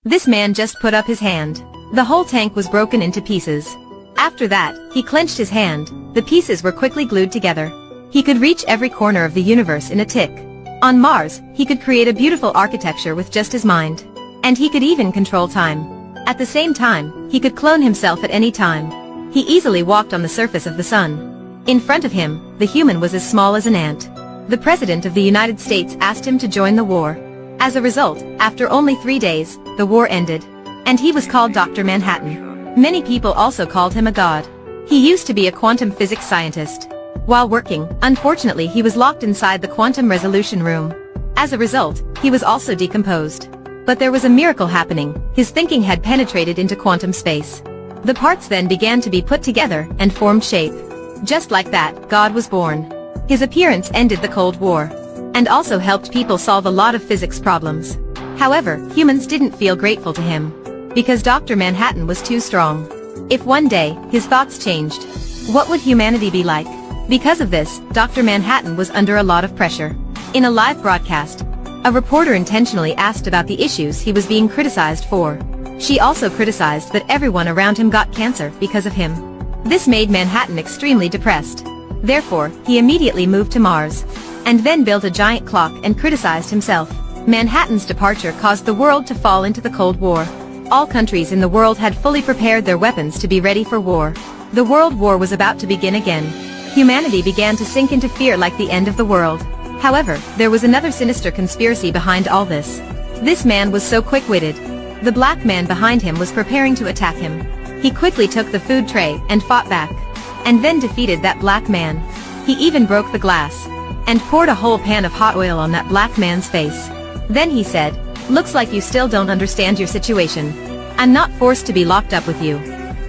This man just put up his hand. The whole tank was broken into pieces. After that, he clenched his hand. The pieces were quickly glued together. He could reach every corner of the universe in a tick. On Mars, he could create a beautiful architecture with just his mind. And he could even control time. At the same time, he could clone himself at any time. He easily walked on the surface of the sun. In front of him, the human was as small as an ant. The President of the United States asked him to join the war. As a result, after only 3 days, the war ended. And he was called Dr. Manhattan. Many people also called him a god. He used to be a quantum physics scientist. While working, unfortunately he was locked inside the quantum resolution room. As a result, he was also decomposed. But there was a miracle happening. His thinking had penetrated into quantum space. The parts then began to be put together and formed shape. Just like that, God was born. His appearance ended the Cold War. And also helped people solve a lot of physics problems. However, humans didn't feel grateful to him. Because Dr. Manhattan was too strong. If one day, his thoughts changed, what would humanity be like? Because of this, Dr. Manhattan was under a lot of pressure. In a live broadcast, a reporter intentionally asked about the issues he was being criticized for. She also criticized that everyone around him got cancer because of him. This made Manhattan extremely depressed. Therefore, he immediately moved to Mars. And then built a giant clock and criticized himself. Manhattan's departure caused the world to fall into the Cold War. All countries in the world had fully prepared their weapons to be ready for war. The World War was about to begin again. Humanity began to sink into fear like the end of the world. However, there was another sinister conspiracy behind all this. This man was so quick-witted. The black man behind him was preparing to attack him. He quickly took the food tray and fought back. And then defeated that black man. He even broke the glass. And poured a whole pan of hot oil on that black man's face. Then he said, "Looks like you still don't understand your situation. I'm not forced to be locked up with you.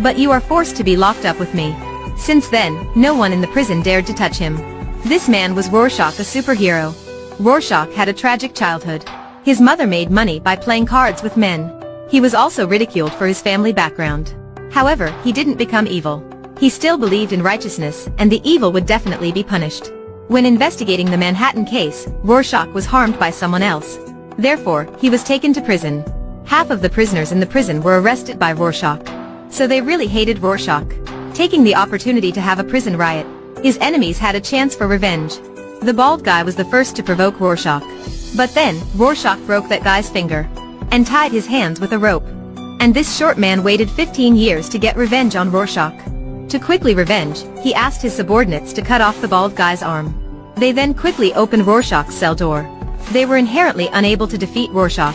But you are forced to be locked up with me." Since then, no one in the prison dared to touch him. This man was Rorschach, a superhero. Rorschach had a tragic childhood. His mother made money by playing cards with men. He was also ridiculed for his family background. However, he didn't become evil. He still believed in righteousness, and the evil would definitely be punished. When investigating the Manhattan case, Rorschach was harmed by someone else. Therefore, he was taken to prison. Half of the prisoners in the prison were arrested by Rorschach. So they really hated Rorschach. Taking the opportunity to have a prison riot, his enemies had a chance for revenge. The bald guy was the first to provoke Rorschach. But then, Rorschach broke that guy's finger. And tied his hands with a rope. And this short man waited 15 years to get revenge on Rorschach. To quickly revenge, he asked his subordinates to cut off the bald guy's arm. They then quickly opened Rorschach's cell door. They were inherently unable to defeat Rorschach.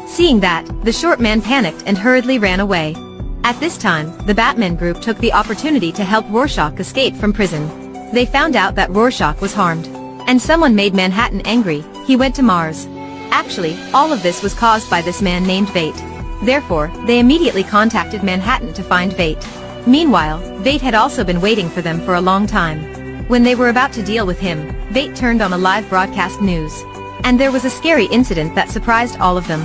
Seeing that, the short man panicked and hurriedly ran away. At this time, the Batman group took the opportunity to help Rorschach escape from prison. They found out that Rorschach was harmed. And someone made Manhattan angry. He went to Mars. Actually, all of this was caused by this man named Veidt. Therefore, they immediately contacted Manhattan to find Veidt. Meanwhile, Veidt had also been waiting for them for a long time. When they were about to deal with him, Veidt turned on a live broadcast news. And there was a scary incident that surprised all of them.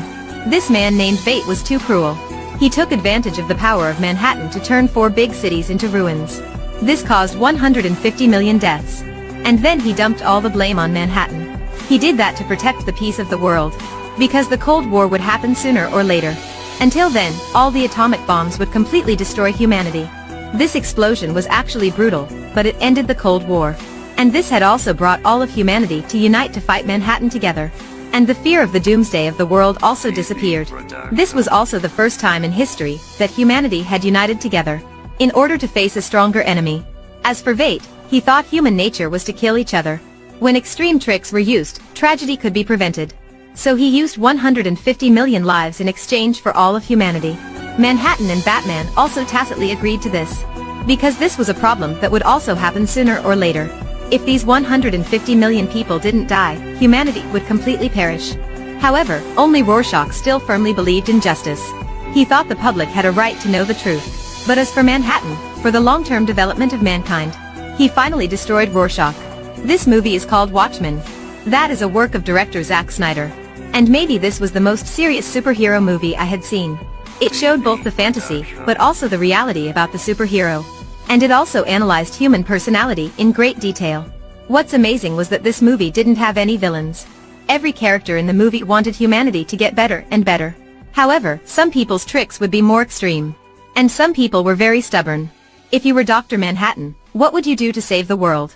This man named Veidt was too cruel. He took advantage of the power of Manhattan to turn 4 big cities into ruins. This caused 150 million deaths. And then he dumped all the blame on Manhattan. He did that to protect the peace of the world. Because the Cold War would happen sooner or later. Until then, all the atomic bombs would completely destroy humanity. This explosion was actually brutal, but it ended the Cold War. And this had also brought all of humanity to unite to fight Manhattan together. And the fear of the doomsday of the world also disappeared. This was also the first time in history that humanity had united together in order to face a stronger enemy. As for Veidt, he thought human nature was to kill each other. When extreme tricks were used, tragedy could be prevented. So he used 150 million lives in exchange for all of humanity. Manhattan and Batman also tacitly agreed to this. Because this was a problem that would also happen sooner or later. If these 150 million people didn't die, humanity would completely perish. However, only Rorschach still firmly believed in justice. He thought the public had a right to know the truth. But as for Manhattan, for the long-term development of mankind, he finally destroyed Rorschach. This movie is called Watchmen. That is a work of director Zack Snyder. And maybe this was the most serious superhero movie I had seen. It showed both the fantasy, but also the reality about the superhero. And it also analyzed human personality in great detail. What's amazing was that this movie didn't have any villains. Every character in the movie wanted humanity to get better and better. However, some people's tricks would be more extreme. And some people were very stubborn. If you were Dr. Manhattan, what would you do to save the world?